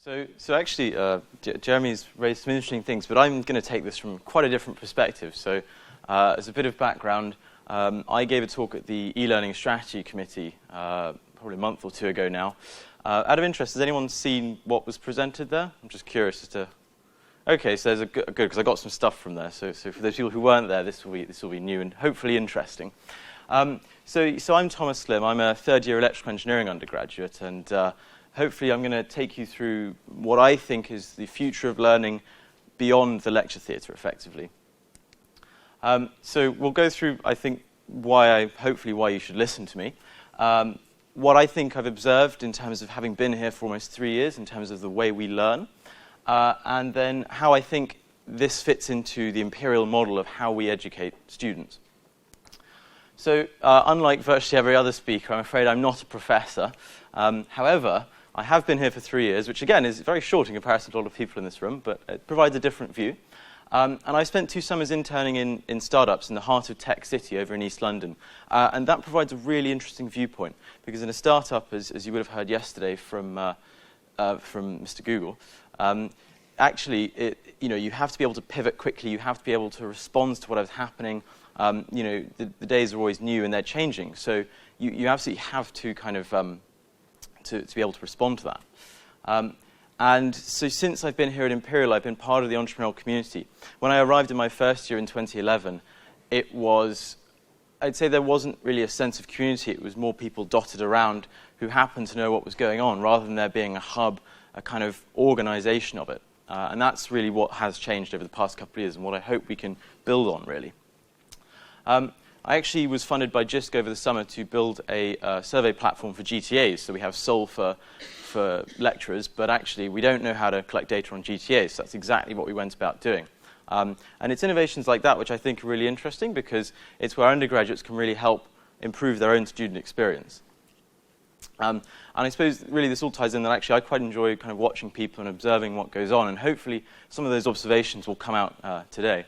So actually, Jeremy's raised some interesting things, but I'm going to take this from quite a different perspective. So as a bit of background, I gave a talk at the e-learning strategy committee probably a month or two ago now. Out of interest, has anyone seen what was presented there? I'm just curious as to... Okay, so there's good, because I got some stuff from there. So for those people who weren't there, this will be new and hopefully interesting. So I'm Thomas Slim. I'm a third-year electrical engineering undergraduate, and hopefully I'm going to take you through what I think is the future of learning beyond the lecture theatre, effectively. So we'll go through, I think, hopefully why you should listen to me. What I think I've observed in terms of having been here for almost 3 years, in terms of the way we learn, and then how I think this fits into the Imperial model of how we educate students. So unlike virtually every other speaker, I'm afraid I'm not a professor. However, I have been here for 3 years, which again is very short in comparison to a lot of people in this room, but it provides a different view. And I spent 2 summers interning in startups in the heart of Tech City over in East London. And that provides a really interesting viewpoint, because in a startup, as you would have heard yesterday from Mr. Google, actually, you have to be able to pivot quickly. You have to be able to respond to whatever's happening. The days are always new and they're changing. So you absolutely have to kind of to be able to respond to that. And so since I've been here at Imperial, I've been part of the entrepreneurial community. When I arrived in my first year in 2011, I'd say there wasn't really a sense of community. It was more people dotted around who happened to know what was going on, rather than there being a hub, a kind of organization of it. And that's really what has changed over the past couple of years, and what I hope we can build on, really. I actually was funded by JISC over the summer to build a survey platform for GTAs. So we have Sol for lecturers, but actually we don't know how to collect data on GTAs. So that's exactly what we went about doing. And it's innovations like that which I think are really interesting, because it's where undergraduates can really help improve their own student experience. And I suppose really this all ties in that actually I quite enjoy kind of watching people and observing what goes on, and hopefully some of those observations will come out today.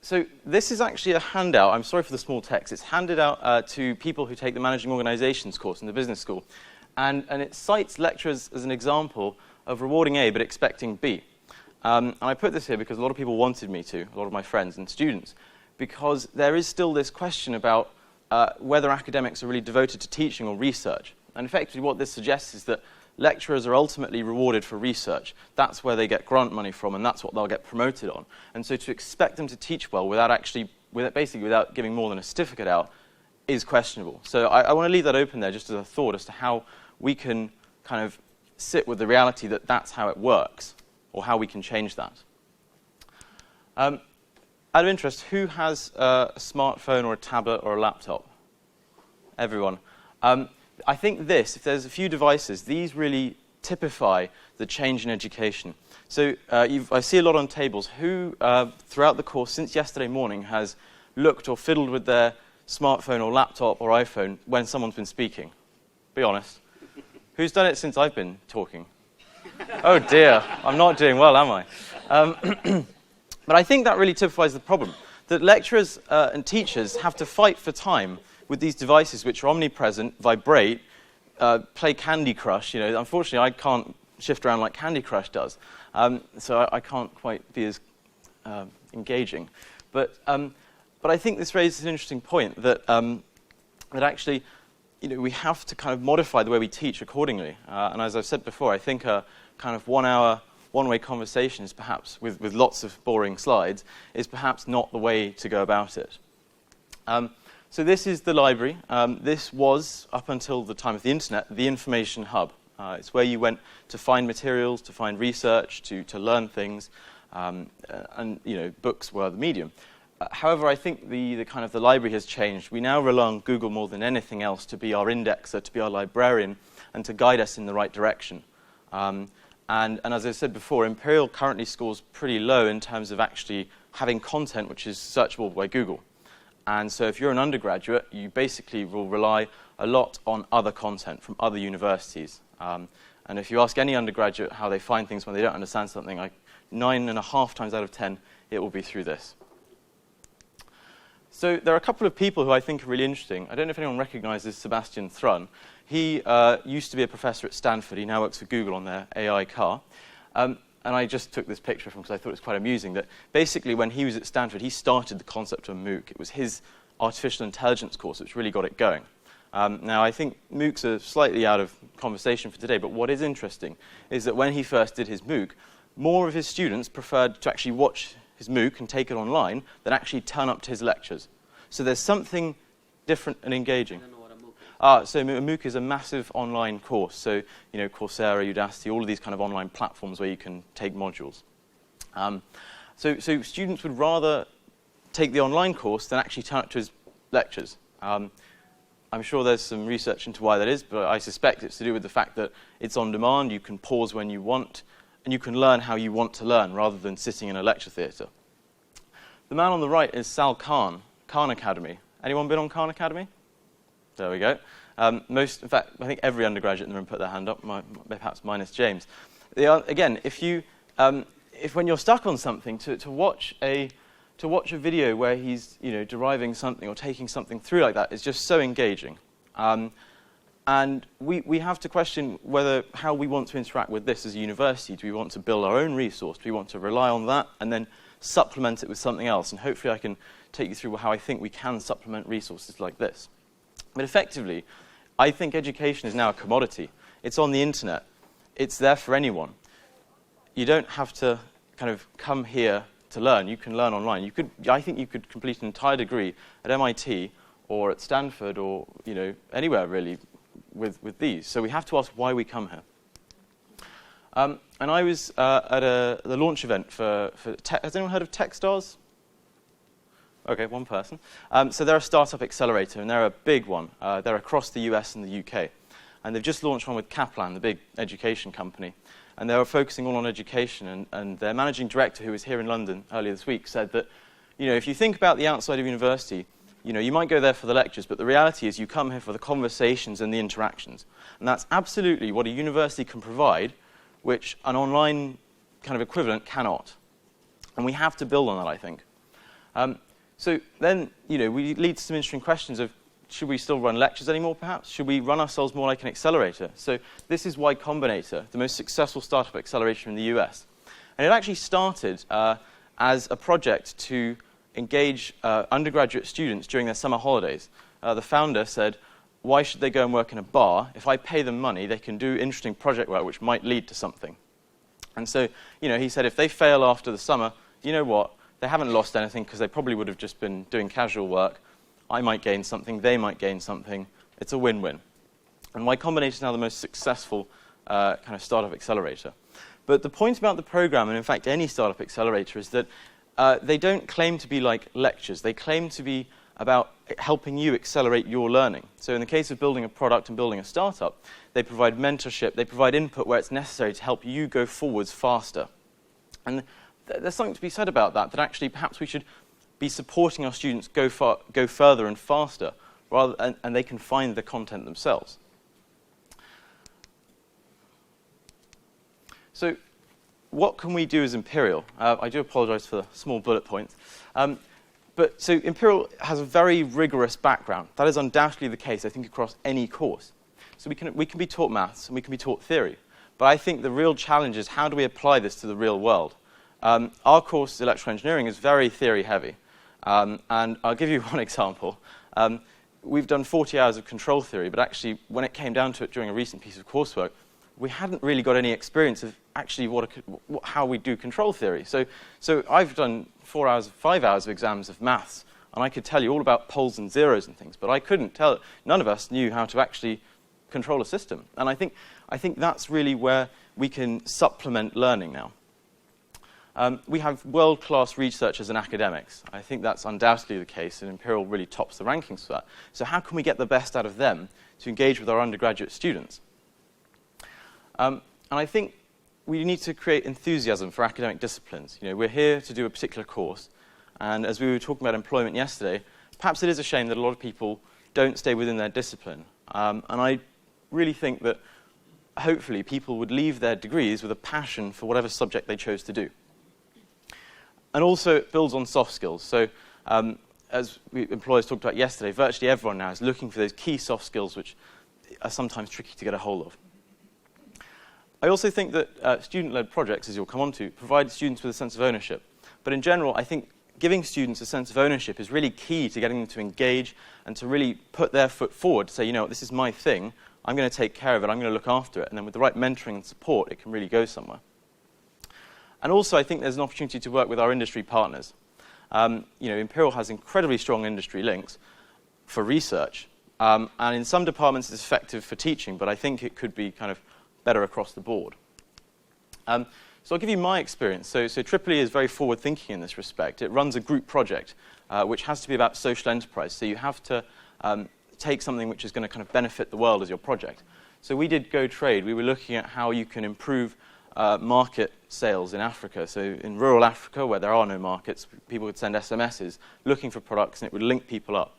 So this is actually a handout. I'm sorry for the small text. It's handed out to people who take the Managing Organizations course in the business school. And it cites lecturers as an example of rewarding A but expecting B. And I put this here because a lot of people wanted me to, a lot of my friends and students, because there is still this question about whether academics are really devoted to teaching or research. And effectively what this suggests is that lecturers are ultimately rewarded for research. That's where they get grant money from, and that's what they'll get promoted on. And so to expect them to teach well basically without giving more than a certificate out is questionable. So I want to leave that open there just as a thought as to how we can kind of sit with the reality that that's how it works, or how we can change that. Out of interest, who has a smartphone or a tablet or a laptop? Everyone. I think if there's a few devices, these really typify the change in education. So I see a lot on tables. Who, throughout the course, since yesterday morning, has looked or fiddled with their smartphone or laptop or iPhone when someone's been speaking? Be honest. Who's done it since I've been talking? Oh dear, I'm not doing well, am I? But I think that really typifies the problem, that lecturers and teachers have to fight for time with these devices which are omnipresent, vibrate, play Candy Crush. Unfortunately, I can't shift around like Candy Crush does, so I can't quite be as engaging. But I think this raises an interesting point that actually, we have to kind of modify the way we teach accordingly. And as I've said before, I think a kind of 1 hour, one-way conversation is perhaps, with lots of boring slides, is perhaps not the way to go about it. So this is the library. This was, up until the time of the internet, the information hub. It's where you went to find materials, to find research, to learn things, and books were the medium. However, I think the kind of the library has changed. We now rely on Google more than anything else to be our indexer, to be our librarian, and to guide us in the right direction. And as I said before, Imperial currently scores pretty low in terms of actually having content which is searchable by Google. And so if you're an undergraduate, you basically will rely a lot on other content from other universities. And if you ask any undergraduate how they find things when they don't understand something, 9.5 times out of 10, it will be through this. So there are a couple of people who I think are really interesting. I don't know if anyone recognizes Sebastian Thrun. He used to be a professor at Stanford. He now works for Google on their AI car. And I just took this picture from because I thought it was quite amusing that basically when he was at Stanford, he started the concept of MOOC. It was his artificial intelligence course which really got it going. Now, I think MOOCs are slightly out of conversation for today, but what is interesting is that when he first did his MOOC, more of his students preferred to actually watch his MOOC and take it online than actually turn up to his lectures. So there's something different and engaging. I don't know what a MOOC is. So a MOOC is a massive online course. So, you know, Coursera, Udacity, all of these kind of online platforms where you can take modules. So students would rather take the online course than actually turn up to his lectures. I'm sure there's some research into why that is, but I suspect it's to do with the fact that it's on demand, you can pause when you want, and you can learn how you want to learn rather than sitting in a lecture theatre. The man on the right is Sal Khan, Khan Academy. Anyone been on Khan Academy? There we go. In fact, I think every undergraduate in the room put their hand up, perhaps minus James. Again, if when you're stuck on something, to watch a video where he's deriving something or taking something through like that is just so engaging. And we have to question how we want to interact with this as a university. Do we want to build our own resource? Do we want to rely on that and then supplement it with something else? And hopefully I can take you through how I think we can supplement resources like this. But effectively, I think education is now a commodity. It's on the internet. It's there for anyone. You don't have to kind of come here to learn. You can learn online. I think you could complete an entire degree at MIT or at Stanford or anywhere really with these. So we have to ask why we come here. And I was at the launch event for has anyone heard of Techstars? Okay, one person. So they're a startup accelerator, and they're a big one. They're across the US and the UK. And they've just launched one with Kaplan, the big education company. And they were focusing all on education. And their managing director, who was here in London earlier this week, said that if you think about the outside of university, you might go there for the lectures, but the reality is you come here for the conversations and the interactions. And that's absolutely what a university can provide, which an online kind of equivalent cannot. And we have to build on that, I think. So then, we lead to some interesting questions of, should we still run lectures anymore, perhaps? Should we run ourselves more like an accelerator? So this is Y Combinator, the most successful startup accelerator in the US. And it actually started as a project to engage undergraduate students during their summer holidays. The founder said, why should they go and work in a bar? If I pay them money, they can do interesting project work which might lead to something. And so, he said, if they fail after the summer, you know what? They haven't lost anything because they probably would have just been doing casual work. I might gain something, they might gain something. It's a win-win. And Y Combinator is now the most successful kind of startup accelerator. But the point about the program, and in fact any startup accelerator, is that they don't claim to be like lectures. They claim to be about helping you accelerate your learning. So in the case of building a product and building a startup, they provide mentorship, they provide input where it's necessary to help you go forwards faster. And there's something to be said about that actually perhaps we should be supporting our students go further and faster, and they can find the content themselves. So what can we do as Imperial? I do apologize for the small bullet points. So Imperial has a very rigorous background. That is undoubtedly the case, I think, across any course. So we can be taught maths and we can be taught theory. But I think the real challenge is how do we apply this to the real world? Our course, electrical engineering, is very theory heavy. And I'll give you one example. We've done 40 hours of control theory, but actually when it came down to it during a recent piece of coursework, we hadn't really got any experience of actually how we do control theory. So I've done 5 hours of exams of maths, and I could tell you all about poles and zeros and things, but I couldn't tell. None of us knew how to actually control a system. And I think that's really where we can supplement learning now. We have world-class researchers and academics. I think that's undoubtedly the case, and Imperial really tops the rankings for that. So how can we get the best out of them to engage with our undergraduate students? And I think we need to create enthusiasm for academic disciplines. We're here to do a particular course, and as we were talking about employment yesterday, perhaps it is a shame that a lot of people don't stay within their discipline. And I really think that hopefully people would leave their degrees with a passion for whatever subject they chose to do. And also it builds on soft skills. So as employers talked about yesterday, virtually everyone now is looking for those key soft skills which are sometimes tricky to get a hold of. I also think that student-led projects, as you'll come on to, provide students with a sense of ownership. But in general, I think giving students a sense of ownership is really key to getting them to engage and to really put their foot forward to say, you know, this is my thing, I'm going to take care of it, I'm going to look after it, and then with the right mentoring and support, it can really go somewhere. And also, I think there's an opportunity to work with our industry partners. Imperial has incredibly strong industry links for research, and in some departments it's effective for teaching, but I think it could be kind of better across the board. So I'll give you my experience. So EEE is very forward-thinking in this respect. It runs a group project, which has to be about social enterprise. So you have to take something which is going to kind of benefit the world as your project. So we did Go Trade. We were looking at how you can improve market sales in Africa. So in rural Africa, where there are no markets, people would send SMSs looking for products, and it would link people up.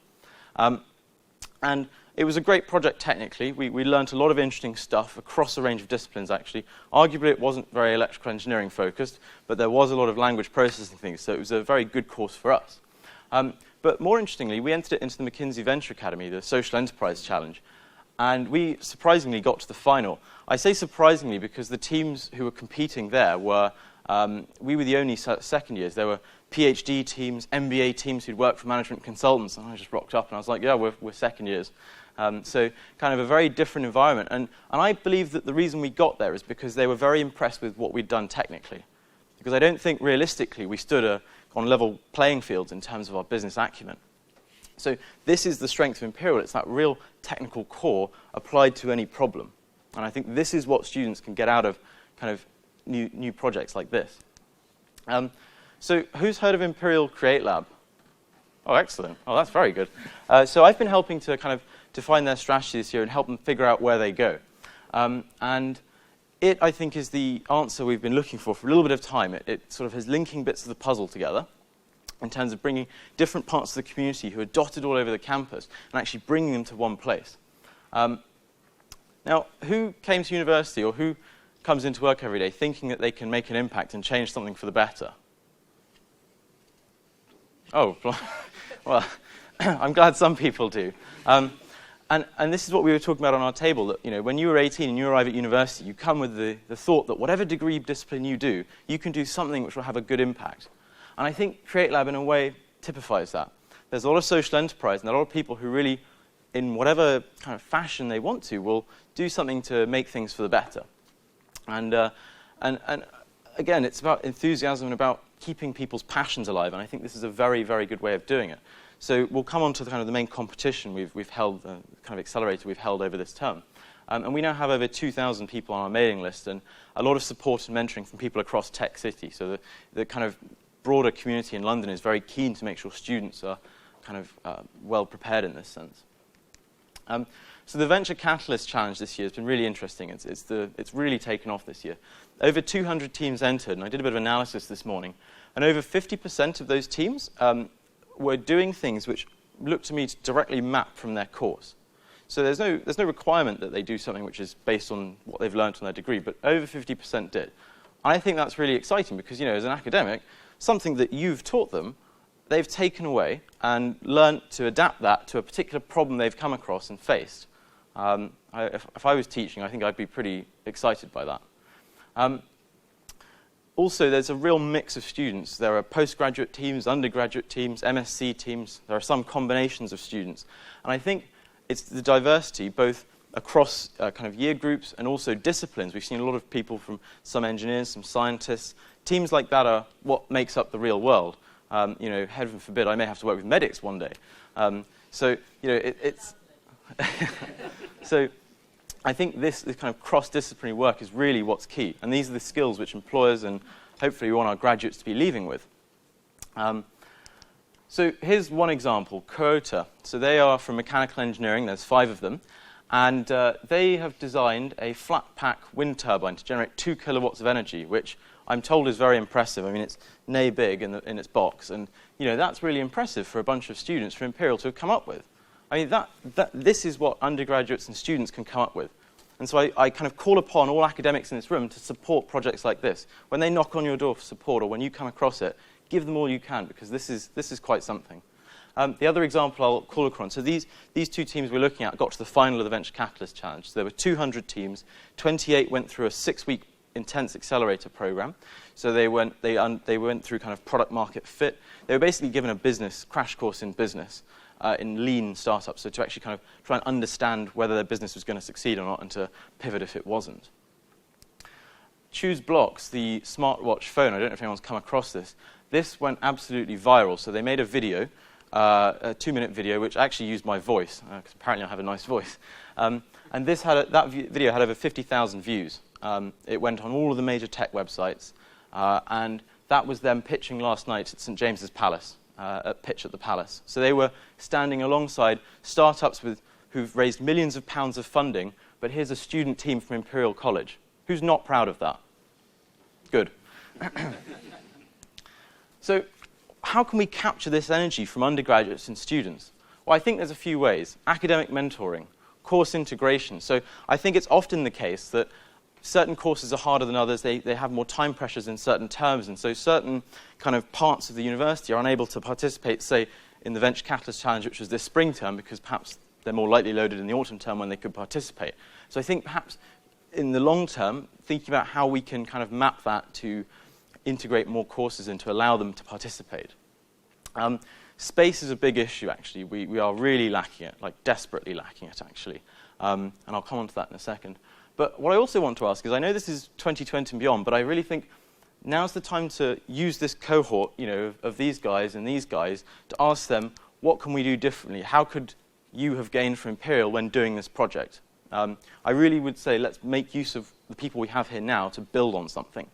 And it was a great project technically. We learned a lot of interesting stuff across a range of disciplines, actually. Arguably, it wasn't very electrical engineering focused, but there was a lot of language processing things, so it was a very good course for us. But more interestingly, we entered it into the McKinsey Venture Academy, the Social Enterprise Challenge, and we surprisingly got to the final. I say surprisingly because the teams who were competing there were, we were the only second years. There were PhD teams, MBA teams who'd worked for management consultants, and I just rocked up and I was like, yeah, we're second years. So kind of a very different environment. And I believe that the reason we got there is because they were very impressed with what we'd done technically. Because I don't think realistically we stood on level playing fields in terms of our business acumen. So this is the strength of Imperial. It's that real technical core applied to any problem. And I think this is what students can get out of kind of new projects like this. So who's heard of Imperial Create Lab? Oh, excellent. Oh, that's very good. So I've been helping to kind of define their strategy this year and help them figure out where they go. And it, I think, is the answer we've been looking for a little bit of time. It sort of is linking bits of the puzzle together in terms of bringing different parts of the community who are dotted all over the campus and actually bringing them to one place. Now, who came to university or who comes into work every day thinking that they can make an impact and change something for the better? Oh, well, I'm glad some people do. And this is what we were talking about on our table, that when you were 18 and you arrive at university, you come with the thought that whatever degree discipline you do, you can do something which will have a good impact. And I think Create Lab, in a way, typifies that. There's a lot of social enterprise and a lot of people who really, in whatever kind of fashion they want to, will do something to make things for the better. And again, it's about enthusiasm and about keeping people's passions alive, and I think this is a very, very good way of doing it. So we'll come on to the main competition we've held, kind of accelerator we've held over this term. And we now have over 2,000 people on our mailing list and a lot of support and mentoring from people across Tech City. So the kind of broader community in London is very keen to make sure students are kind of well prepared in this sense. So the Venture Catalyst Challenge this year has been really interesting. It's really taken off this year. Over 200 teams entered, and I did a bit of analysis this morning. And over 50% of those teams were doing things which look to me to directly map from their course. So there's no requirement that they do something which is based on what they've learned on their degree, but over 50% did. And I think that's really exciting because, as an academic, something that you've taught them, they've taken away and learned to adapt that to a particular problem they've come across and faced. If I was teaching, I think I'd be pretty excited by that. Also, there's a real mix of students. There are postgraduate teams, undergraduate teams, MSc teams. There are some combinations of students. And I think it's the diversity, both across kind of year groups and also disciplines. We've seen a lot of people from some engineers, some scientists. Teams like that are what makes up the real world. Heaven forbid, I may have to work with medics one day. It's... So I think this kind of cross-disciplinary work is really what's key. And these are the skills which employers and hopefully we want our graduates to be leaving with. So here's one example, Coota. So they are from mechanical engineering. There's 5 of them. And they have designed a flat-pack wind turbine to generate 2 kilowatts of energy, which I'm told is very impressive. I mean, it's nay big in its box. And that's really impressive for a bunch of students from Imperial to have come up with. I mean, this is what undergraduates and students can come up with. And so I kind of call upon all academics in this room to support projects like this. When they knock on your door for support or when you come across it, give them all you can because this is quite something. The other example I'll call across, so these two teams we're looking at got to the final of the Venture Catalyst Challenge. So there were 200 teams, 28 went through a 6-week intense accelerator program. So they went through kind of product market fit. They were basically given a business crash course in business, in lean startups, so to actually kind of try and understand whether their business was going to succeed or not and to pivot if it wasn't. Choose Blocks, the smartwatch phone, I don't know if anyone's come across this. This went absolutely viral. So they made a video, a 2-minute video, which actually used my voice, because apparently I have a nice voice. And this that video had over 50,000 views. It went on all of the major tech websites, and that was them pitching last night at St. James's Palace, at Pitch at the Palace. So they were standing alongside startups who've raised millions of pounds of funding, but here's a student team from Imperial College. Who's not proud of that? Good. So how can we capture this energy from undergraduates and students? Well, I think there's a few ways. Academic mentoring, course integration. So I think it's often the case that certain courses are harder than others. They have more time pressures in certain terms, and so certain kind of parts of the university are unable to participate, say, in the Venture Catalyst Challenge, which was this spring term, because perhaps they're more lightly loaded in the autumn term when they could participate. So I think perhaps in the long term, thinking about how we can kind of map that to integrate more courses and to allow them to participate. Space is a big issue, actually. We are really lacking it, like desperately lacking it, actually. And I'll come on to that in a second. But what I also want to ask is, I know this is 2020 and beyond, but I really think now's the time to use this cohort, of these guys and these guys to ask them, what can we do differently? How could you have gained from Imperial when doing this project? I really would say let's make use of the people we have here now to build on something.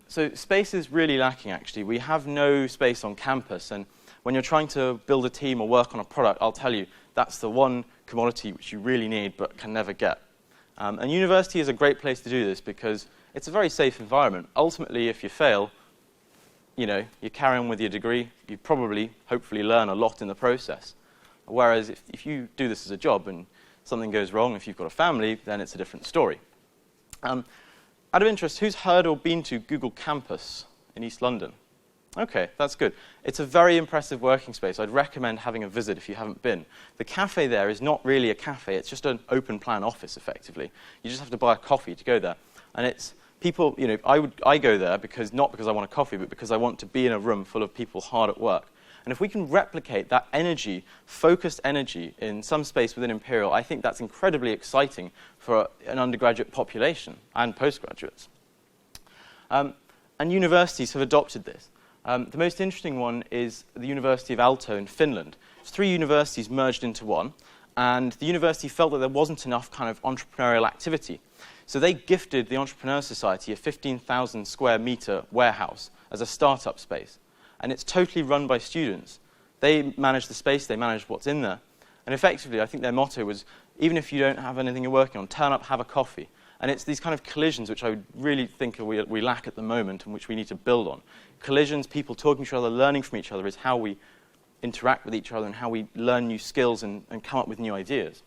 So space is really lacking, actually. We have no space on campus, and when you're trying to build a team or work on a product, I'll tell you, that's the one commodity which you really need but can never get. And university is a great place to do this because it's a very safe environment. Ultimately, if you fail, you carry on with your degree. You probably, hopefully, learn a lot in the process. Whereas if you do this as a job and something goes wrong, if you've got a family, then it's a different story. Out of interest, who's heard or been to Google Campus in East London? OK, that's good. It's a very impressive working space. I'd recommend having a visit if you haven't been. The cafe there is not really a cafe. It's just an open-plan office, effectively. You just have to buy a coffee to go there. And it's people, I go there not because I want a coffee, but because I want to be in a room full of people hard at work. And if we can replicate that energy, focused energy, in some space within Imperial, I think that's incredibly exciting for an undergraduate population and postgraduates. And universities have adopted this. The most interesting one is the University of Aalto in Finland. It's 3 universities merged into one, and the university felt that there wasn't enough kind of entrepreneurial activity. So they gifted the Entrepreneur Society a 15,000 square meter warehouse as a startup space. And it's totally run by students. They manage the space, they manage what's in there. And effectively, I think their motto was, even if you don't have anything you're working on, turn up, have a coffee. And it's these kind of collisions which I really think we lack at the moment and which we need to build on. Collisions, people talking to each other, learning from each other is how we interact with each other and how we learn new skills and come up with new ideas.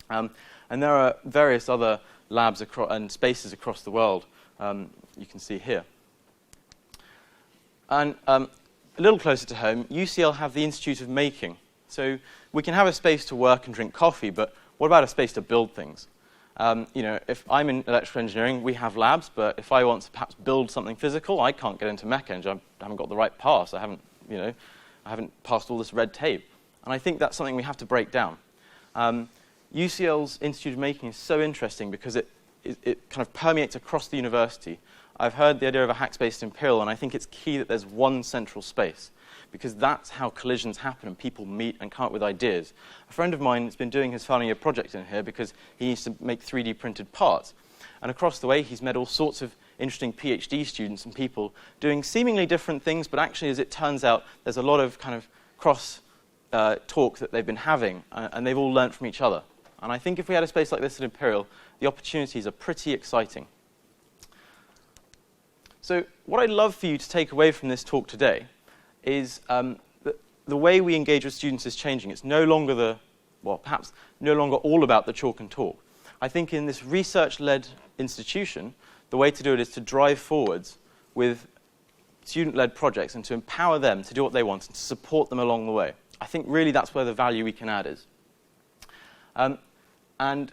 And there are various other labs and spaces across the world you can see here. And a little closer to home, UCL have the Institute of Making. So we can have a space to work and drink coffee, but what about a space to build things? If I'm in electrical engineering, we have labs, but if I want to perhaps build something physical, I can't get into mech eng. I haven't got the right pass. I haven't passed all this red tape. And I think that's something we have to break down. UCL's Institute of Making is so interesting because it kind of permeates across the university. I've heard the idea of a hack space in Imperial, and I think it's key that there's one central space, because that's how collisions happen and people meet and come up with ideas. A friend of mine has been doing his final year project in here because he needs to make 3D printed parts. And across the way, he's met all sorts of interesting PhD students and people doing seemingly different things, but actually, as it turns out, there's a lot of kind of cross talk that they've been having, and they've all learnt from each other. And I think if we had a space like this at Imperial, the opportunities are pretty exciting. So what I'd love for you to take away from this talk today is the way we engage with students is changing. It's no longer perhaps no longer all about the chalk and talk. I think in this research-led institution, the way to do it is to drive forwards with student-led projects and to empower them to do what they want and to support them along the way. I think really that's where the value we can add is. And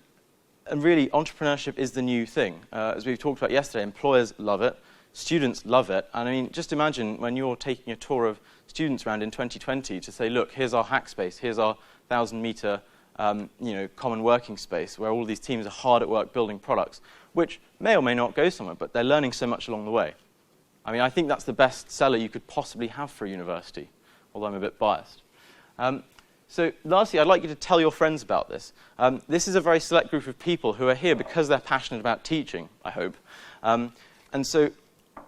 really, entrepreneurship is the new thing. As we talked about yesterday, employers love it, students love it. And I mean, just imagine when you're taking a tour of students around in 2020 to say, look, here's our hack space, here's our 1,000-meter common working space where all these teams are hard at work building products, which may or may not go somewhere, but they're learning so much along the way. I mean, I think that's the best seller you could possibly have for a university, although I'm a bit biased. So lastly, I'd like you to tell your friends about this. This is a very select group of people who are here because they're passionate about teaching, I hope. And so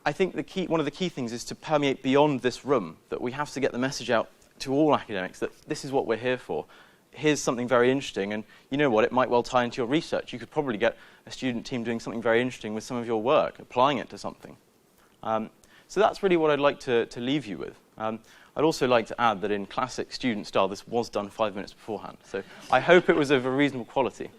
I think one of the key things is to permeate beyond this room, that we have to get the message out to all academics that this is what we're here for. Here's something very interesting, and you know what, it might well tie into your research. You could probably get a student team doing something very interesting with some of your work, applying it to something. So that's really what I'd like to leave you with. I'd also like to add that in classic student style, this was done 5 minutes beforehand. So I hope it was of a reasonable quality.